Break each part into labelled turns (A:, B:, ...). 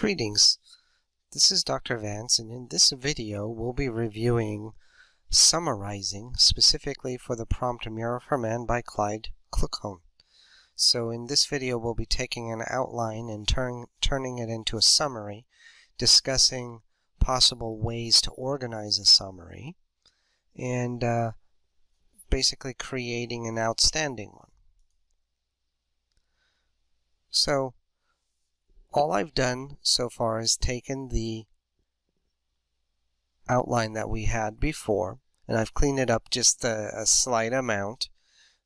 A: Greetings, this is Dr. Vance, and in this video we'll be reviewing summarizing, specifically for the prompt Mirror for Man by Clyde Kluckhohn. So in this video we'll be taking an outline and turning it into a summary, discussing possible ways to organize a summary, and basically creating an outstanding one. So all I've done so far is taken the outline that we had before, and I've cleaned it up just a slight amount,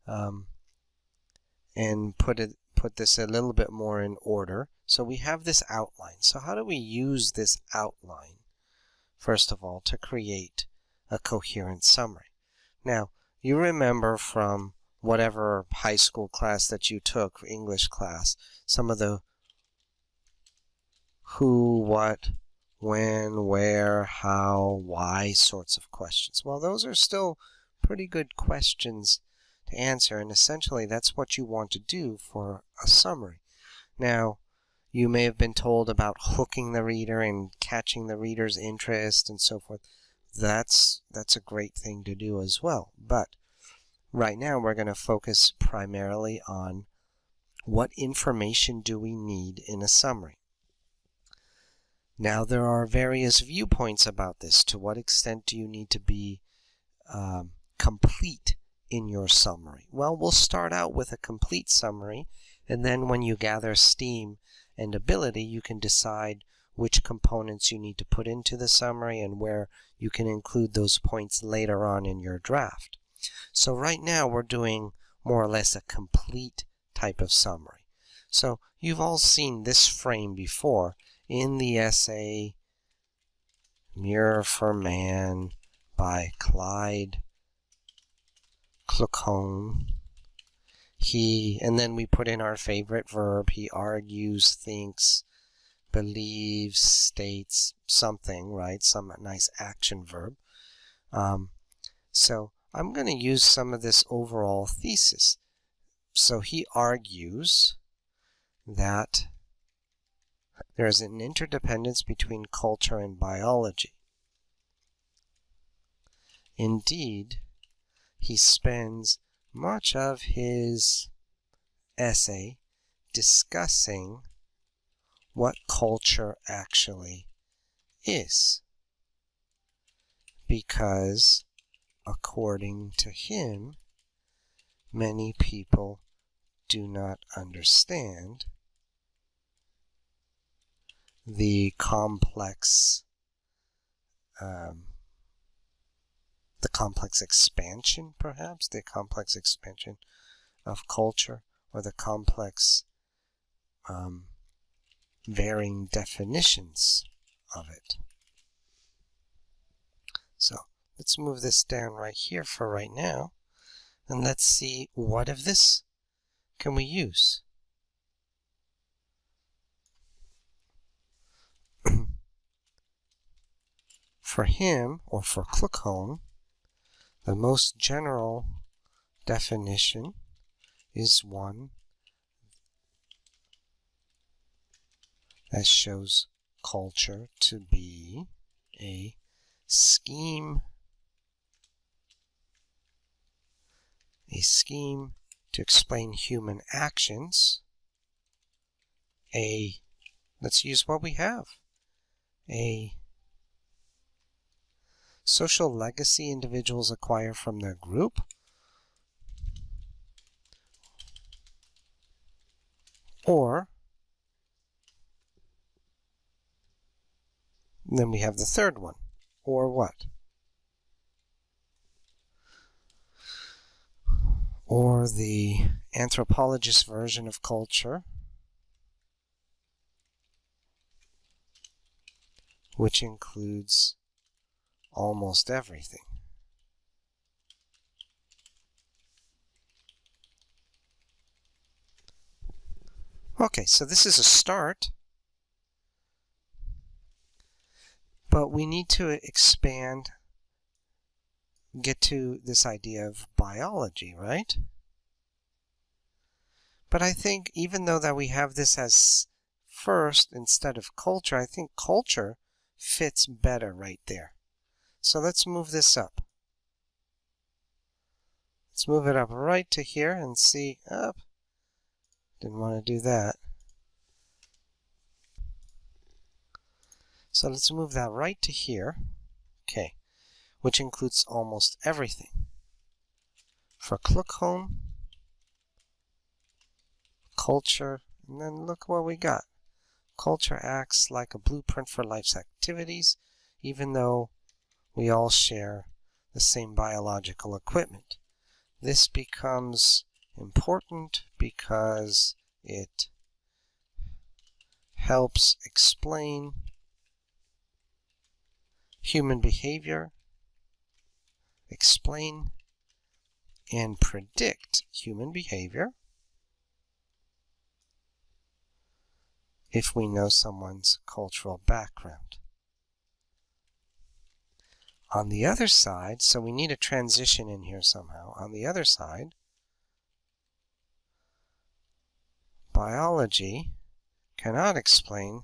A: and put this a little bit more in order. So we have this outline. So how do we use this outline, first of all, to create a coherent summary? Now, you remember from whatever high school class that you took, English class, some of the who, what, when, where, how, why sorts of questions. Well, those are still pretty good questions to answer, and essentially that's what you want to do for a summary. Now, you may have been told about hooking the reader and catching the reader's interest and so forth. That's a great thing to do as well. But right now we're going to focus primarily on what information do we need in a summary. Now, there are various viewpoints about this. To what extent do you need to be complete in your summary? Well, we'll start out with a complete summary, and then when you gather steam and ability, you can decide which components you need to put into the summary and where you can include those points later on in your draft. So right now we're doing more or less a complete type of summary. So you've all seen this frame before in the essay Mirror for Man by Clyde Kluckhohn. And then we put in our favorite verb. He argues, thinks, believes, states something, right? Some nice action verb. So I'm going to use some of this overall thesis. So he argues that there is an interdependence between culture and biology. Indeed, he spends much of his essay discussing what culture actually is, because, according to him, many people do not understand the complex expansion, perhaps, the complex expansion of culture, or the complex varying definitions of it. So let's move this down right here for right now, and let's see what of this can we use. For him, or for Kluckhohn, the most general definition is one that shows culture to be a scheme to explain human actions. Let's use what we have. A social legacy individuals acquire from their group, or then we have the third one, or what? Or the anthropologist version of culture, which includes almost everything. Okay, so this is a start, but we need to expand, get to this idea of biology, right? But I think even though that we have this as first instead of culture. I think culture fits better right there. So let's move this up. Let's move it up right to here and see. Up. Didn't want to do that. So let's move that right to here. Okay. Which includes almost everything. For Kluckhohn, culture, and then look what we got. Culture acts like a blueprint for life's activities, even though we all share the same biological equipment. This becomes important because it helps explain human behavior, explain and predict human behavior if we know someone's cultural background. On the other side, so we need a transition in here somehow. On the other side, biology cannot explain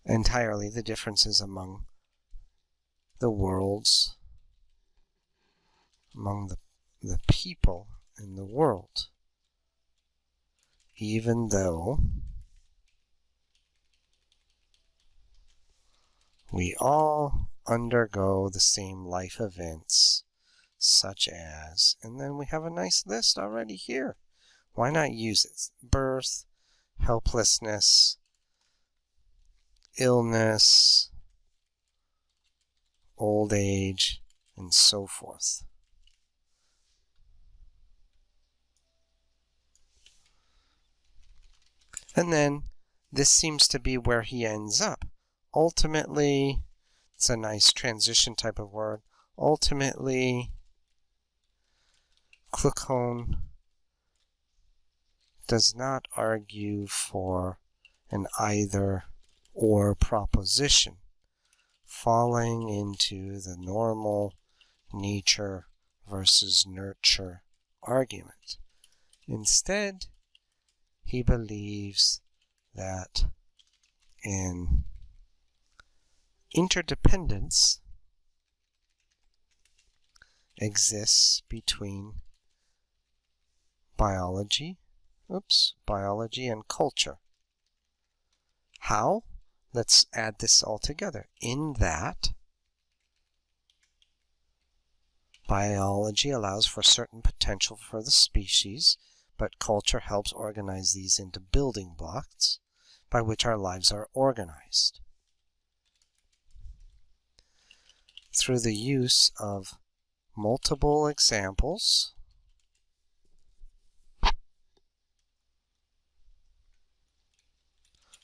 A: entirely the differences among the worlds, among the people in the world, even though we all undergo the same life events, such as, and then we have a nice list already here. Why not use it? Birth, helplessness, illness, old age, and so forth. And then this seems to be where he ends up. Ultimately, it's a nice transition type of word. Ultimately, Kluckhohn does not argue for an either-or proposition, falling into the normal nature versus nurture argument. Instead, he believes that an interdependence exists between biology and culture. How? Let's add this all together. In that, biology allows for certain potential for the species, but culture helps organize these into building blocks by which our lives are organized. Through the use of multiple examples,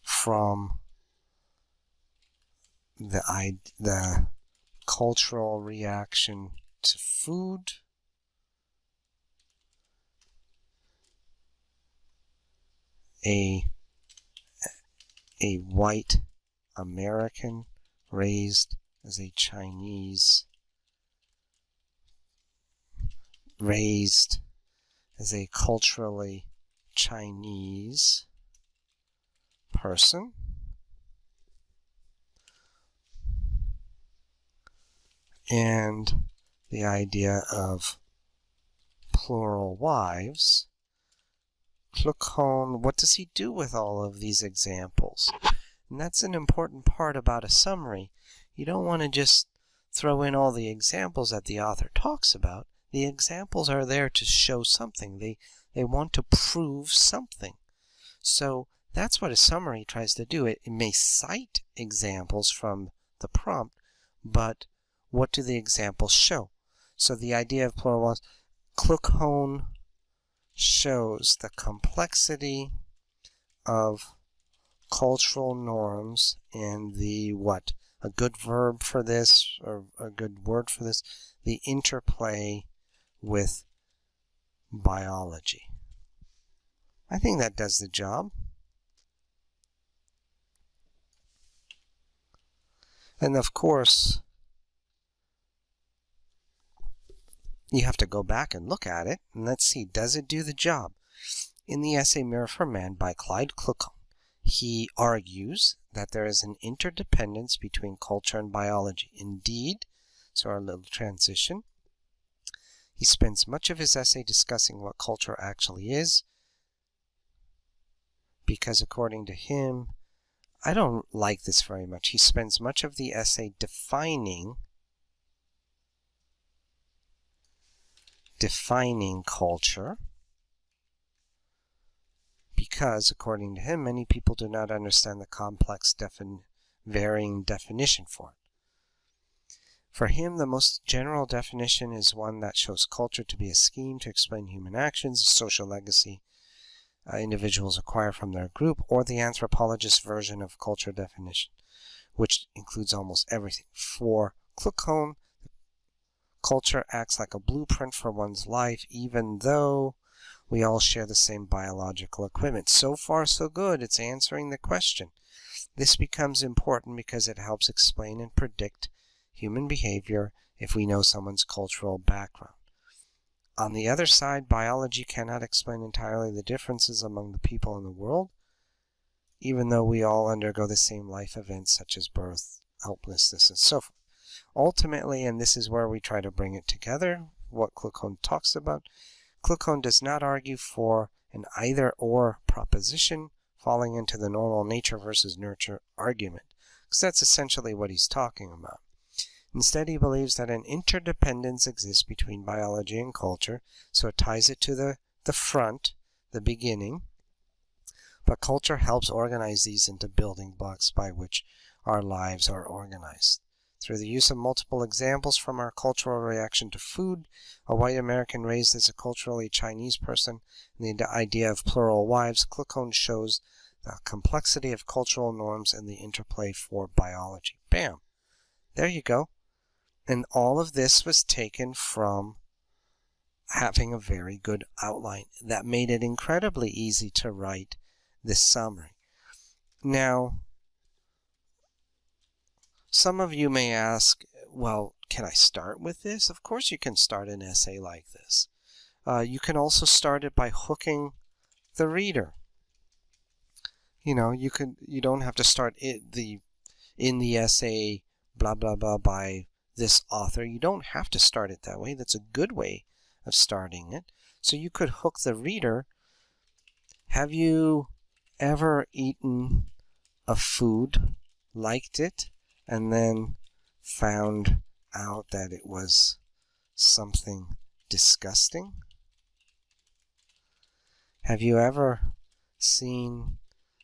A: from the cultural reaction to food, a white American raised as a Chinese, raised as a culturally Chinese person, and the idea of plural wives. Kluckhohn, what does he do with all of these examples? And that's an important part about a summary. You don't want to just throw in all the examples that the author talks about. The examples are there to show something. They want to prove something. So that's what a summary tries to do. It may cite examples from the prompt, but what do the examples show? So the idea of plural was, Kluckhohn shows the complexity of cultural norms and the what? A good verb for this, or a good word for this, the interplay with biology. I think that does the job. And of course, You have to go back and look at it, and let's see, does it do the job? In the essay Mirror for Man by Clyde Kluckhohn, he argues that there is an interdependence between culture and biology. Indeed, so our little transition, he spends much of his essay discussing what culture actually is, because according to him, I don't like this very much. He spends much of the essay defining culture, because, according to him, many people do not understand the complex varying definition for it. For him, the most general definition is one that shows culture to be a scheme to explain human actions, a social legacy individuals acquire from their group, or the anthropologist's version of culture definition, which includes almost everything. For Kluckhohn, culture acts like a blueprint for one's life, even though we all share the same biological equipment. So far, so good. It's answering the question. This becomes important because it helps explain and predict human behavior if we know someone's cultural background. On the other side, biology cannot explain entirely the differences among the people in the world, even though we all undergo the same life events such as birth, helplessness, and so forth. Ultimately, and this is where we try to bring it together, what Kluckhohn talks about, Kluckhohn does not argue for an either-or proposition falling into the normal nature versus nurture argument, because that's essentially what he's talking about. Instead, he believes that an interdependence exists between biology and culture, so it ties it to the front, the beginning, but culture helps organize these into building blocks by which our lives are organized. Through the use of multiple examples from our cultural reaction to food, a white American raised as a culturally Chinese person, and the idea of plural wives, Kluckhohn shows the complexity of cultural norms and the interplay for biology. Bam! There you go. And all of this was taken from having a very good outline that made it incredibly easy to write this summary. Now, some of you may ask, well, can I start with this? Of course you can start an essay like this. You can also start it by hooking the reader. You know, you don't have to start in the essay blah blah blah by this author. You don't have to start it that way. That's a good way of starting it. So you could hook the reader. Have you ever eaten a food, liked it, and then found out that it was something disgusting? Have you ever seen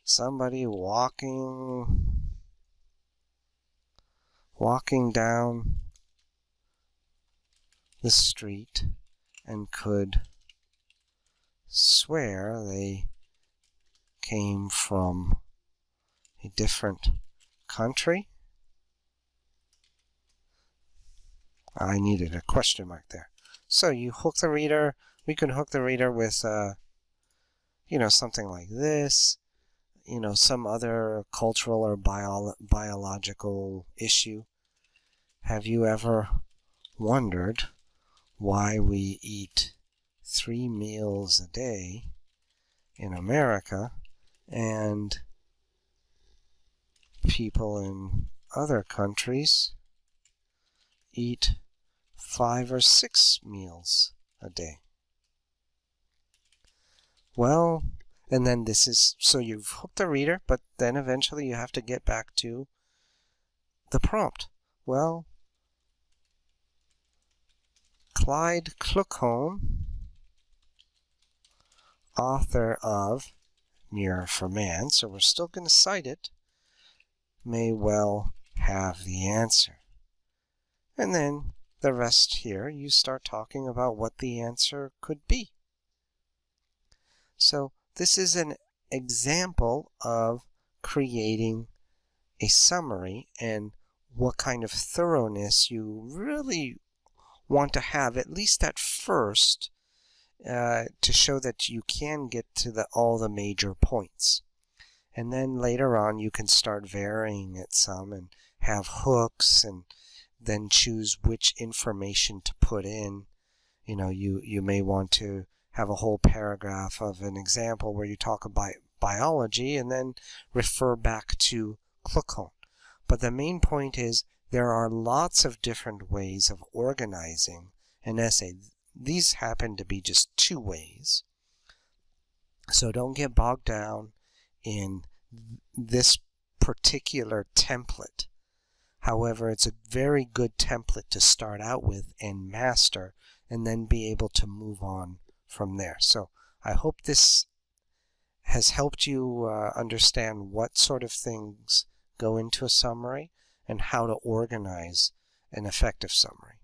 A: somebody walking down the street and could swear they came from a different country? I needed a question mark there. So you hook the reader. We can hook the reader with, something like this. Some other cultural or biological issue. Have you ever wondered why we eat 3 meals a day in America and people in other countries eat 5 or 6 meals a day? Well, and then this is, so you've hooked the reader, but then eventually you have to get back to the prompt. Well, Clyde Kluckhohn, author of Mirror for Man, so we're still going to cite it, may well have the answer. And then the rest here, you start talking about what the answer could be. So this is an example of creating a summary and what kind of thoroughness you really want to have, at least at first, to show that you can get to all the major points. And then later on you can start varying it some and have hooks and then choose which information to put in You may want to have a whole paragraph of an example where you talk about biology and then refer back to Kluckhohn. But the main point is there are lots of different ways of organizing an essay. These happen to be just 2 ways. So don't get bogged down in this particular template. However, it's a very good template to start out with and master, and then be able to move on from there. So I hope this has helped you understand what sort of things go into a summary and how to organize an effective summary.